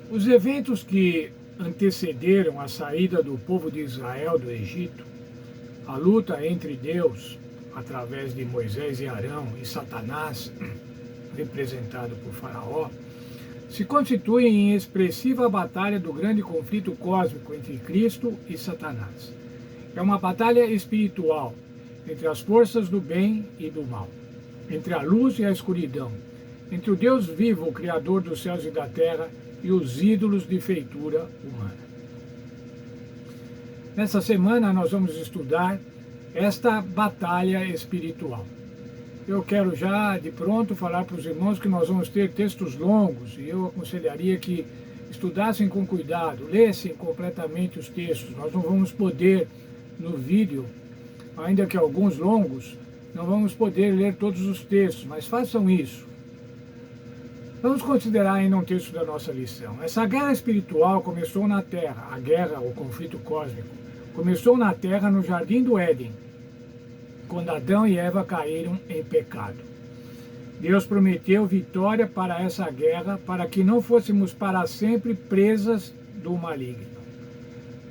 Os eventos que antecederam a saída do povo de Israel do Egito, a luta entre Deus, através de Moisés e Arão, e Satanás, representado por Faraó, se constituem em expressiva batalha do grande conflito cósmico entre Cristo e Satanás. É uma batalha espiritual entre as forças do bem e do mal, entre a luz e a escuridão, entre o Deus vivo, o Criador dos céus e da terra, e os ídolos de feitura humana. Nessa semana nós vamos estudar esta batalha espiritual. Eu quero já de pronto falar para os irmãos que nós vamos ter textos longos e eu aconselharia que estudassem com cuidado, lessem completamente os textos. Nós não vamos poder no vídeo, ainda que alguns longos, não vamos poder ler todos os textos, mas façam isso. Vamos considerar ainda um texto da nossa lição. Essa guerra espiritual começou na Terra, a guerra, o conflito cósmico, começou na Terra no Jardim do Éden, quando Adão e Eva caíram em pecado. Deus prometeu vitória para essa guerra, para que não fôssemos para sempre presas do maligno.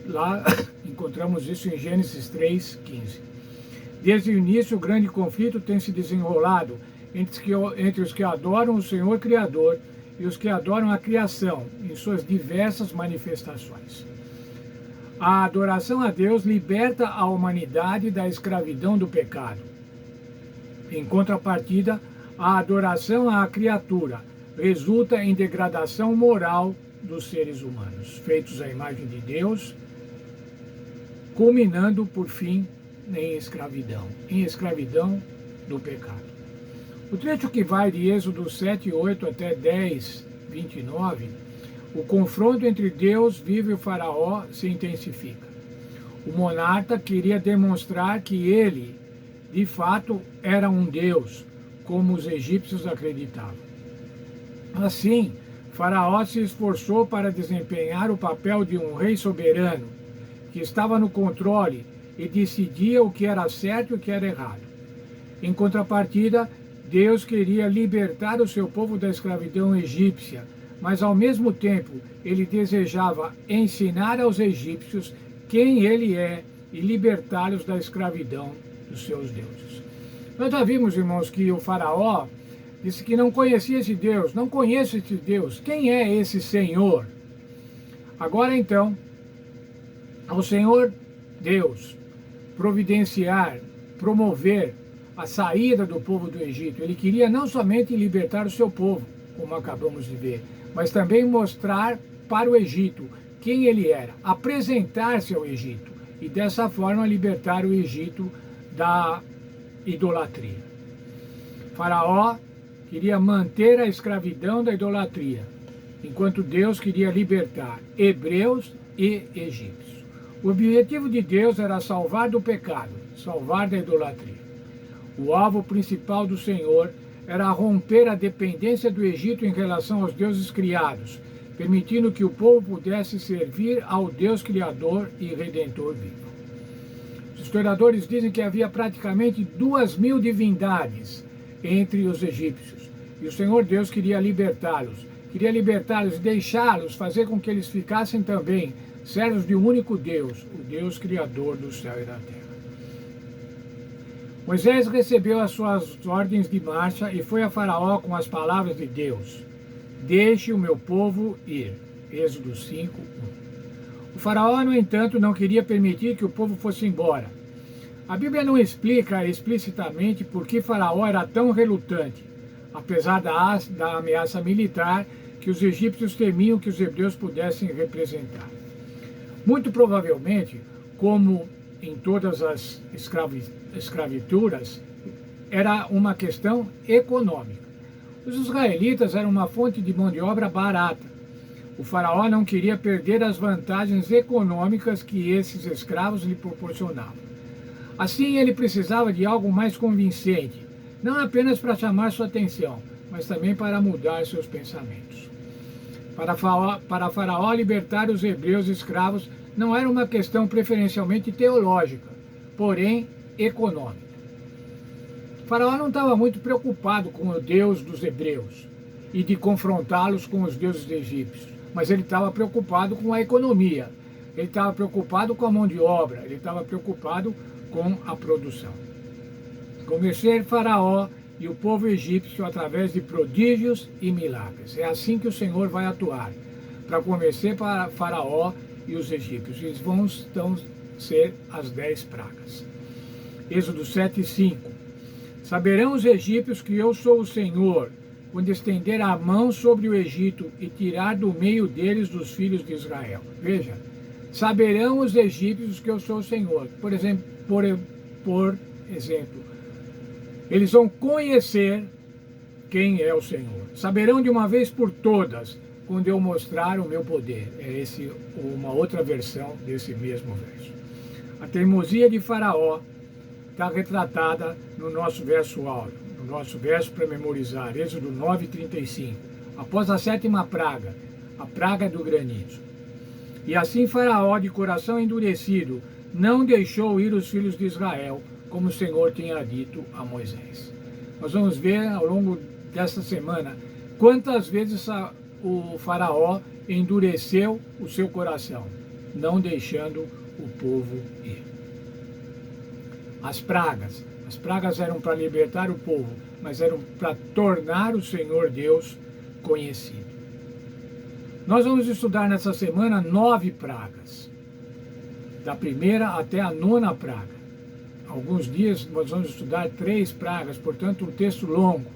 Lá encontramos isso em Gênesis 3:15. Desde o início, o grande conflito tem se desenrolado entre os que adoram o Senhor Criador e os que adoram a criação, em suas diversas manifestações. A adoração a Deus liberta a humanidade da escravidão do pecado. Em contrapartida, a adoração à criatura resulta em degradação moral dos seres humanos, feitos à imagem de Deus, culminando, por fim, em escravidão do pecado. O trecho que vai de Êxodo 7:8 até 10:29, o confronto entre Deus vivo e o faraó se intensifica. O monarca queria demonstrar que ele, de fato, era um Deus, como os egípcios acreditavam. Assim, Faraó se esforçou para desempenhar o papel de um rei soberano, que estava no controle e decidia o que era certo e o que era errado. Em contrapartida, Deus queria libertar o seu povo da escravidão egípcia, mas ao mesmo tempo ele desejava ensinar aos egípcios quem ele é e libertá-los da escravidão dos seus deuses. Nós já vimos, irmãos, que o faraó disse que não conhecia esse Deus, não conheço esse Deus, quem é esse Senhor? Agora então, ao Senhor Deus providenciar, promover a saída do povo do Egito, ele queria não somente libertar o seu povo, como acabamos de ver, mas também mostrar para o Egito quem ele era, apresentar-se ao Egito e dessa forma libertar o Egito da idolatria. Faraó queria manter a escravidão da idolatria, enquanto Deus queria libertar hebreus e egípcios. O objetivo de Deus era salvar do pecado, salvar da idolatria. O alvo principal do Senhor era romper a dependência do Egito em relação aos deuses criados, permitindo que o povo pudesse servir ao Deus Criador e Redentor vivo. Os historiadores dizem que havia praticamente 2.000 divindades entre os egípcios, e o Senhor Deus queria libertá-los e deixá-los, fazer com que eles ficassem também servos de um único Deus, o Deus Criador do céu e da terra. Moisés recebeu as suas ordens de marcha e foi a Faraó com as palavras de Deus: deixe o meu povo ir. Êxodo 5:1. O Faraó, no entanto, não queria permitir que o povo fosse embora. A Bíblia não explica explicitamente por que Faraó era tão relutante, apesar da ameaça militar que os egípcios temiam que os hebreus pudessem representar. Muito provavelmente, como em todas as escravituras, era uma questão econômica. Os israelitas eram uma fonte de mão de obra barata. O faraó não queria perder as vantagens econômicas que esses escravos lhe proporcionavam. Assim, ele precisava de algo mais convincente, não apenas para chamar sua atenção, mas também para mudar seus pensamentos. Para Faraó libertar os hebreus escravos não era uma questão preferencialmente teológica, porém econômica. Faraó não estava muito preocupado com o Deus dos hebreus e de confrontá-los com os deuses egípcios, mas ele estava preocupado com a economia, ele estava preocupado com a mão de obra, ele estava preocupado com a produção. Convencer Faraó e o povo egípcio através de prodígios e milagres. É assim que o Senhor vai atuar, para convencer para Faraó e os egípcios. Eles vão então ser as 10 pragas. Êxodo 7:5. Saberão os egípcios que eu sou o Senhor, quando estender a mão sobre o Egito e tirar do meio deles dos filhos de Israel. Veja, saberão os egípcios que eu sou o Senhor. Por exemplo, eles vão conhecer quem é o Senhor. Saberão de uma vez por todas, quando eu mostrar o meu poder. É uma outra versão desse mesmo verso. A teimosia de Faraó está retratada no nosso verso áureo, no nosso verso para memorizar, Êxodo 9:35. Após a 7ª praga, a praga do granizo. E assim Faraó, de coração endurecido, não deixou ir os filhos de Israel, como o Senhor tinha dito a Moisés. Nós vamos ver ao longo desta semana quantas vezes o Faraó endureceu o seu coração, não deixando o povo ir. As pragas eram para libertar o povo, mas eram para tornar o Senhor Deus conhecido. Nós vamos estudar nessa semana 9 pragas, da primeira até a 9ª praga. Alguns dias nós vamos estudar 3 pragas, portanto um texto longo.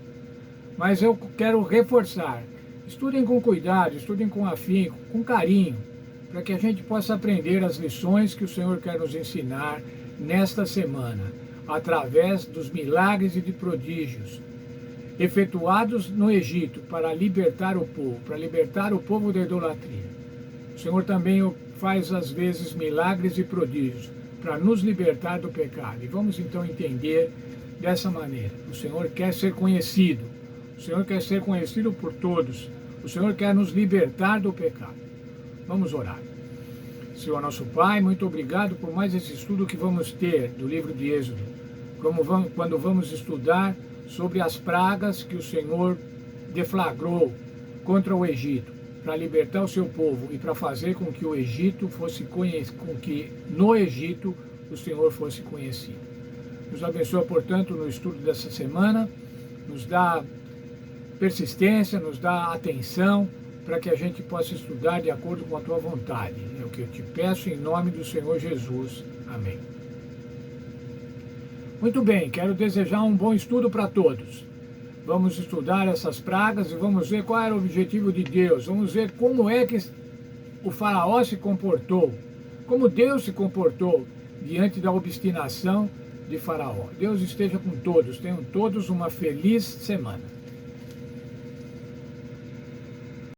Mas eu quero reforçar, estudem com cuidado, estudem com afinco, com carinho, para que a gente possa aprender as lições que o Senhor quer nos ensinar nesta semana, através dos milagres e de prodígios efetuados no Egito para libertar o povo da idolatria. O Senhor também faz às vezes milagres e prodígios para nos libertar do pecado. E vamos então entender dessa maneira. O Senhor quer ser conhecido. O Senhor quer ser conhecido por todos. O Senhor quer nos libertar do pecado. Vamos orar. Senhor nosso Pai, muito obrigado por mais esse estudo que vamos ter do livro de Êxodo. Quando vamos estudar sobre as pragas que o Senhor deflagrou contra o Egito, para libertar o seu povo e para fazer com que o Egito fosse conhecido, com que no Egito o Senhor fosse conhecido. Nos abençoa, portanto, no estudo dessa semana, nos dá persistência, nos dá atenção, para que a gente possa estudar de acordo com a Tua vontade. É o que eu te peço em nome do Senhor Jesus. Amém. Muito bem, quero desejar um bom estudo para todos. Vamos estudar essas pragas e vamos ver qual era o objetivo de Deus. Vamos ver como é que o Faraó se comportou, como Deus se comportou diante da obstinação de Faraó. Deus esteja com todos, tenham todos uma feliz semana.